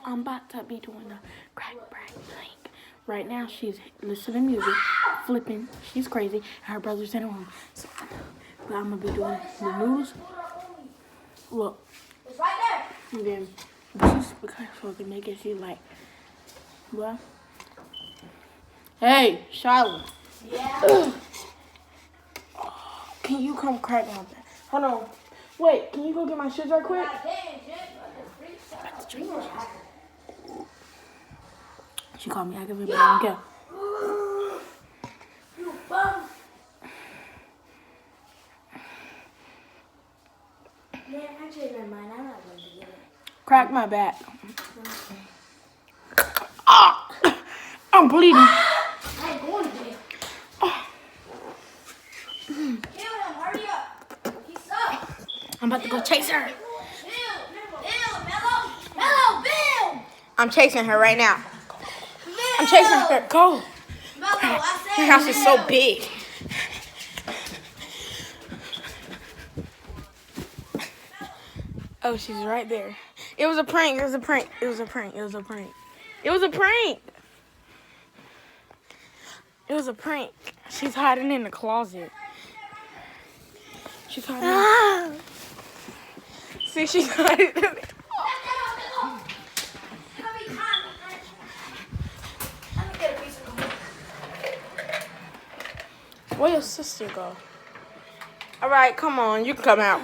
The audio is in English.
I'm about to be doing the crack brack link. Right now, she's listening to music, flipping. She's crazy. And her brother's in the room. So I'm going to be doing the noodles. Look. It's right there. And then this is because so I can make it see like, well. Hey, Shyla. Yeah. Can you come crack my back? Hold on. Wait, can you go get my shoes right quick? She called me aggravated, but I don't care. You bum. Man, actually, never mind. I'm not going to get it. Crack my back. Ah! I'm bleeding. I ain't going to jail. Kill him. Hurry up. He's up. I'm about to go chase her. Bill, Bill. I'm chasing her right now. Bill. I'm chasing her. Go. Mello, I said Her house is so Bill. big. Oh, she's right there. It was a prank. It was a prank. It was a prank. It was a prank. It was a prank. It was a prank. She's hiding in the closet. She's hiding. See, she's hiding in the Where your sister go? All right, come on. You can come out.